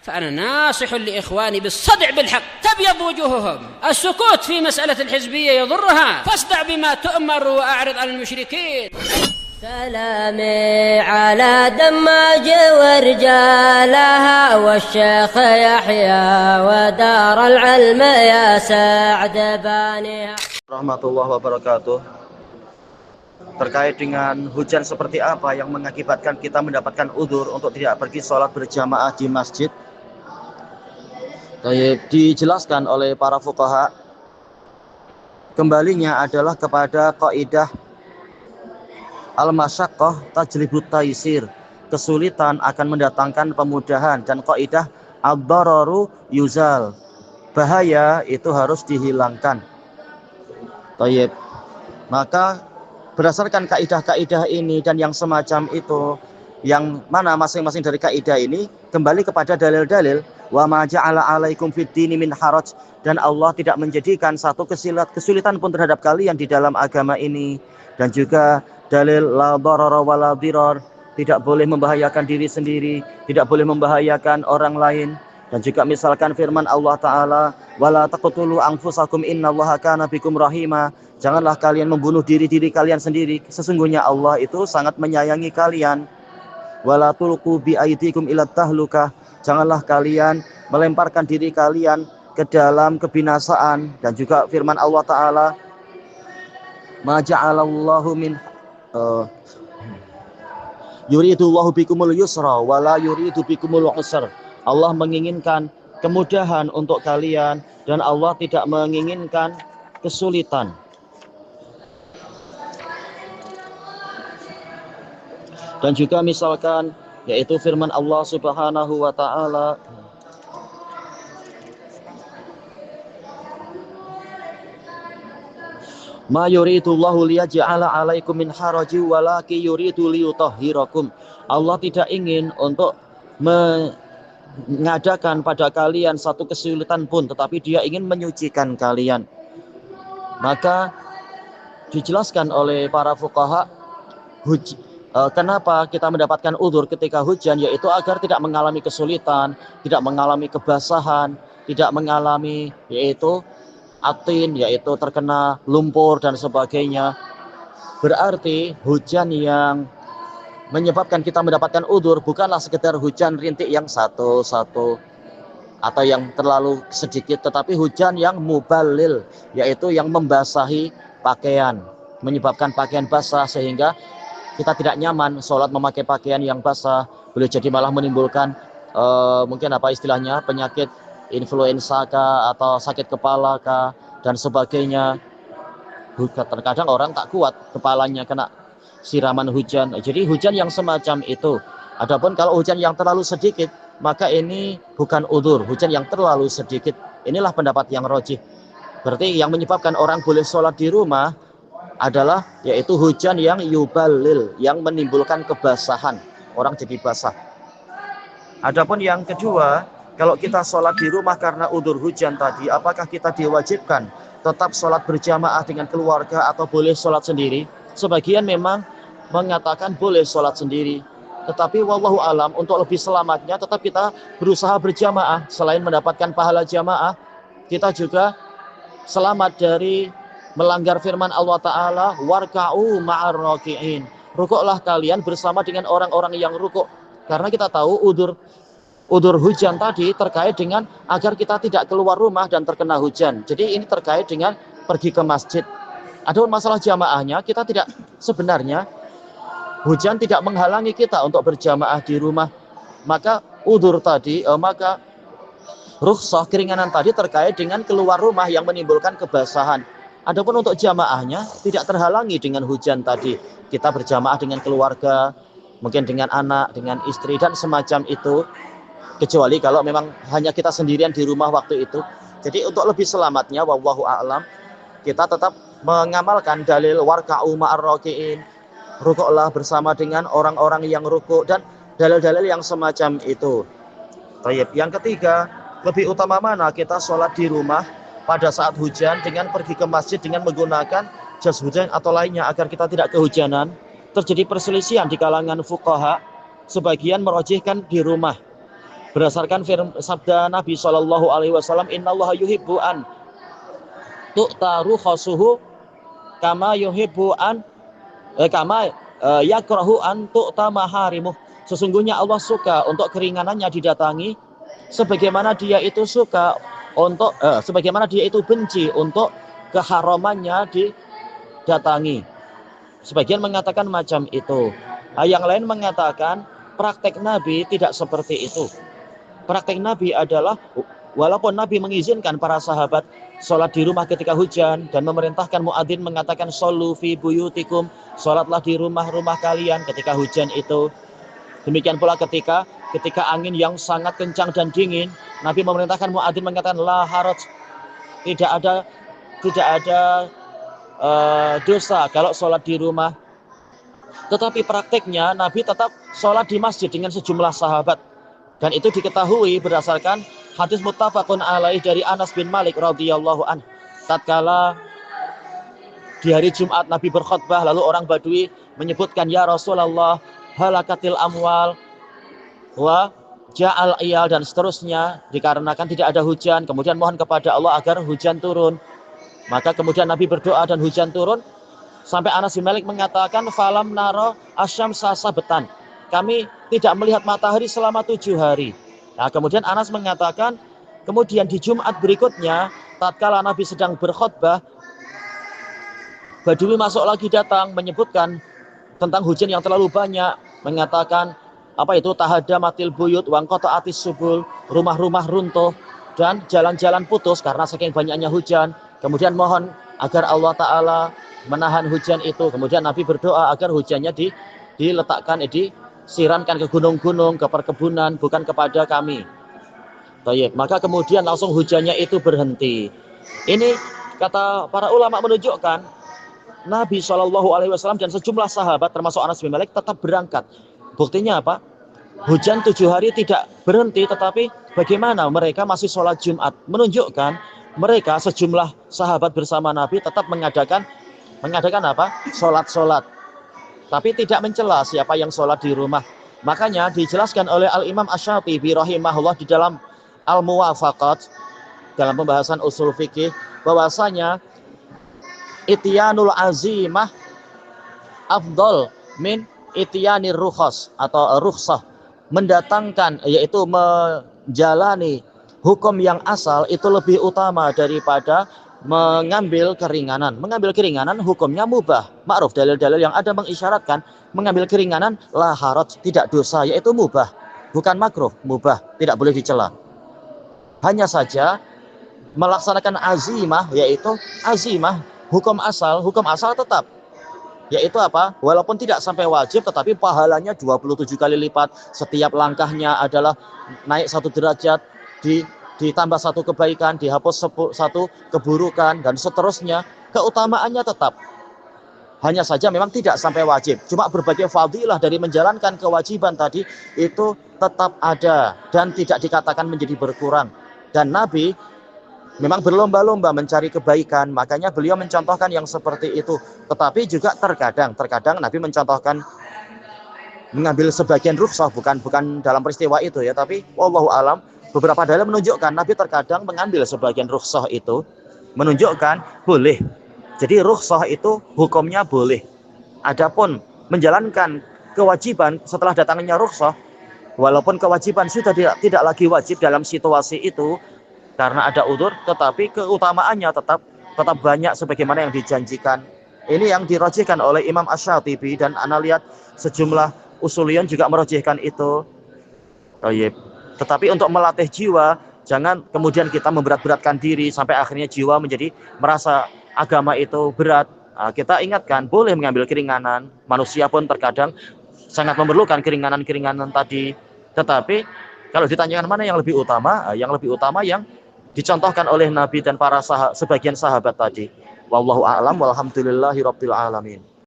فأنا ناصح لإخواني بالصدع بالحق تبيض وجوههم. السكوت في مسألة الحزبية يضرها، فاصدع بما تؤمر وأعرض عن المشركين. سلامي على دماج ورجالها والشيخ يحيى ودار العلم يا سعد بانيها. Rahmatullahi wabarakatuh. Terkait dengan hujan seperti apa yang mengakibatkan kita mendapatkan udzur untuk tidak pergi sholat berjamaah di masjid, dijelaskan oleh para fuqaha, kembalinya adalah kepada kaidah al-masyaqqah tajlibut taisir, kesulitan akan mendatangkan pemudahan, dan kaidah ad-dararu yuzal, bahaya itu harus dihilangkan. Tayyib. Maka berdasarkan kaidah-kaidah ini dan yang semacam itu, yang mana masing-masing dari kaidah ini kembali kepada dalil-dalil wa ma ja'ala 'alaikum fid dini min haraj, dan Allah tidak menjadikan satu kesulitan pun terhadap kalian di dalam agama ini. Dan juga dalil la darara wa la dirar, tidak boleh membahayakan diri sendiri, tidak boleh membahayakan orang lain. Dan juga misalkan firman Allah Ta'ala, wala taqtulu anfusakum innallaha kana bikum rahima, janganlah kalian membunuh diri-diri kalian sendiri, sesungguhnya Allah itu sangat menyayangi kalian. Wala tulqu bi aidikum ila tahlukah, janganlah kalian melemparkan diri kalian ke dalam kebinasaan. Dan juga firman Allah Ta'ala, ma ja'alallahu min yuridullahu bikumul yusra wala yuridu bikumul usra, Allah menginginkan kemudahan untuk kalian dan Allah tidak menginginkan kesulitan. Dan juga misalkan yaitu firman Allah Subhanahu wa taala, ma yuridullahu liyaj'ala 'alaikum min haraji walaki yuridu liyutahhirakum, Allah tidak ingin untuk mengadakan pada kalian satu kesulitan pun, tetapi Dia ingin menyucikan kalian. Maka dijelaskan oleh para fuqaha kenapa kita mendapatkan udzur ketika hujan, yaitu agar tidak mengalami kesulitan, tidak mengalami kebasahan, tidak mengalami yaitu atin, yaitu terkena lumpur dan sebagainya. Berarti hujan yang menyebabkan kita mendapatkan udzur bukanlah sekedar hujan rintik yang satu-satu atau yang terlalu sedikit, tetapi hujan yang muballil, yaitu yang membasahi pakaian, menyebabkan pakaian basah sehingga kita tidak nyaman sholat memakai pakaian yang basah. Boleh jadi malah menimbulkan mungkin apa istilahnya, penyakit influenza kah, atau sakit kepala kah, dan sebagainya. Terkadang orang tak kuat kepalanya kena siraman hujan. Jadi hujan yang semacam itu. Adapun kalau hujan yang terlalu sedikit, maka ini bukan udzur, hujan yang terlalu sedikit. Inilah pendapat yang rajih. Berarti yang menyebabkan orang boleh sholat di rumah adalah yaitu hujan yang yubalil, yang menimbulkan kebasahan, orang jadi basah. Adapun yang kedua, kalau kita sholat di rumah karena udzur hujan tadi, apakah kita diwajibkan tetap sholat berjamaah dengan keluarga atau boleh sholat sendiri? Sebagian memang mengatakan boleh sholat sendiri, tetapi wallahu alam, untuk lebih selamatnya tetap kita berusaha berjamaah. Selain mendapatkan pahala jamaah, kita juga selamat dari melanggar firman Allah Ta'ala, warka'u ma'ar raki'in, rukuklah kalian bersama dengan orang-orang yang rukuk. Karena kita tahu udzur hujan tadi terkait dengan agar kita tidak keluar rumah dan terkena hujan. Jadi ini terkait dengan pergi ke masjid. Adapun masalah jamaahnya, kita tidak, sebenarnya hujan tidak menghalangi kita untuk berjamaah di rumah. Maka udzur tadi, maka rukhsah, keringanan tadi terkait dengan keluar rumah yang menimbulkan kebasahan. Adapun untuk jamaahnya tidak terhalangi dengan hujan tadi. Kita berjamaah dengan keluarga, mungkin dengan anak, dengan istri dan semacam itu. Kecuali kalau memang hanya kita sendirian di rumah waktu itu. Jadi untuk lebih selamatnya, wallahu a'lam, kita tetap mengamalkan dalil warka'u ma'ar raki'in, rukuklah bersama dengan orang-orang yang rukuk, dan dalil-dalil yang semacam itu. Baik. Yang ketiga, lebih utama mana kita sholat di rumah pada saat hujan dengan pergi ke masjid dengan menggunakan jas hujan atau lainnya agar kita tidak kehujanan? Terjadi perselisihan di kalangan fuqaha. Sebagian merojihkan di rumah, berdasarkan sabda Nabi Shallallahu Alaihi Wasallam, Innallaha yuhibbu an tu'ta rukhasuhu kama yuhibbu an kama yakrahu an tu'ta maharimuh. Sesungguhnya Allah suka untuk keringanannya didatangi, sebagaimana dia itu suka untuk sebagaimana dia itu benci untuk keharamannya didatangi. Sebagian mengatakan macam itu. Yang lain mengatakan praktek Nabi tidak seperti itu. Praktek Nabi adalah, walaupun Nabi mengizinkan para sahabat sholat di rumah ketika hujan dan memerintahkan muadzin mengatakan shollu fi buyutikum, sholatlah di rumah-rumah kalian ketika hujan itu. Demikian pula ketika angin yang sangat kencang dan dingin, Nabi memerintahkan muadzin mengatakan la haraj, tidak ada dosa kalau sholat di rumah. Tetapi prakteknya Nabi tetap sholat di masjid dengan sejumlah sahabat, dan itu diketahui berdasarkan hadis muttafaqun alaih dari Anas bin Malik radhiyallahu anhu. Tatkala di hari Jumat Nabi berkhutbah, lalu orang Badui menyebutkan, ya Rasulullah, halakatil amwal wa ja'al iyal, dan seterusnya, dikarenakan tidak ada hujan. Kemudian mohon kepada Allah agar hujan turun. Maka kemudian Nabi berdoa dan hujan turun, sampai Anas bin Malik mengatakan falam naro asyamsa sabatan, kami tidak melihat matahari selama 7 hari. Nah, kemudian Anas mengatakan, kemudian di Jumat berikutnya tatkala Nabi sedang berkhutbah, Badui masuk lagi datang menyebutkan tentang hujan yang terlalu banyak, mengatakan tahadamatil buyut wa qata'atis subul, rumah-rumah runtuh dan jalan-jalan putus karena saking banyaknya hujan. Kemudian mohon agar Allah Ta'ala menahan hujan itu. Kemudian Nabi berdoa agar hujannya diletakkan, disiramkan ke gunung-gunung, ke perkebunan, bukan kepada kami. Baik, maka kemudian langsung hujannya itu berhenti. Ini kata para ulama menunjukkan Nabi SAW dan sejumlah sahabat termasuk Anas bin Malik tetap berangkat. Buktinya apa? Hujan 7 hari tidak berhenti, tetapi bagaimana mereka masih sholat Jumat, menunjukkan mereka sejumlah sahabat bersama Nabi tetap mengadakan apa? Sholat. Tapi tidak mencela siapa yang sholat di rumah. Makanya dijelaskan oleh Al-Imam Asy-Syatibi rahimahullah di dalam Al-Muwafaqat, dalam pembahasan usul fikih, bahwasanya ityanul azimah afdol min ityanir rukhas atau rukhsah, mendatangkan yaitu menjalani hukum yang asal itu lebih utama daripada mengambil keringanan. Mengambil keringanan hukumnya mubah, ma'ruf, dalil-dalil yang ada mengisyaratkan mengambil keringanan la haraj, tidak dosa, yaitu mubah, bukan makruh, mubah, tidak boleh dicela. Hanya saja melaksanakan azimah, yaitu azimah hukum asal tetap, yaitu apa? Walaupun tidak sampai wajib, tetapi pahalanya 27 kali lipat. Setiap langkahnya adalah naik 1 derajat, ditambah 1 kebaikan, dihapus 1 keburukan, dan seterusnya. Keutamaannya tetap. Hanya saja memang tidak sampai wajib. Cuma berbagai fadilah dari menjalankan kewajiban tadi itu tetap ada dan tidak dikatakan menjadi berkurang. Dan Nabi memang berlomba-lomba mencari kebaikan, makanya beliau mencontohkan yang seperti itu. Tetapi juga terkadang Nabi mencontohkan mengambil sebagian rukhsah, bukan dalam peristiwa itu ya, tapi wallahu alam, beberapa dalil menunjukkan Nabi terkadang mengambil sebagian rukhsah itu, menunjukkan boleh. Jadi rukhsah itu hukumnya boleh. Adapun menjalankan kewajiban setelah datangnya rukhsah, walaupun kewajiban sudah tidak lagi wajib dalam situasi itu karena ada udzur, tetapi keutamaannya tetap banyak sebagaimana yang dijanjikan. Ini yang dirajihkan oleh Imam Asy-Syatibi, dan ana lihat sejumlah usuliyin juga merajihkan itu. Tetapi untuk melatih jiwa, jangan kemudian kita memberat-beratkan diri sampai akhirnya jiwa menjadi merasa agama itu berat. Kita ingatkan boleh mengambil keringanan. Manusia pun terkadang sangat memerlukan keringanan-keringanan tadi. Tetapi kalau ditanyakan mana yang lebih utama, yang dicontohkan oleh Nabi dan para sebagian sahabat tadi. Wallahu a'lam walhamdulillahi rabbil alamin.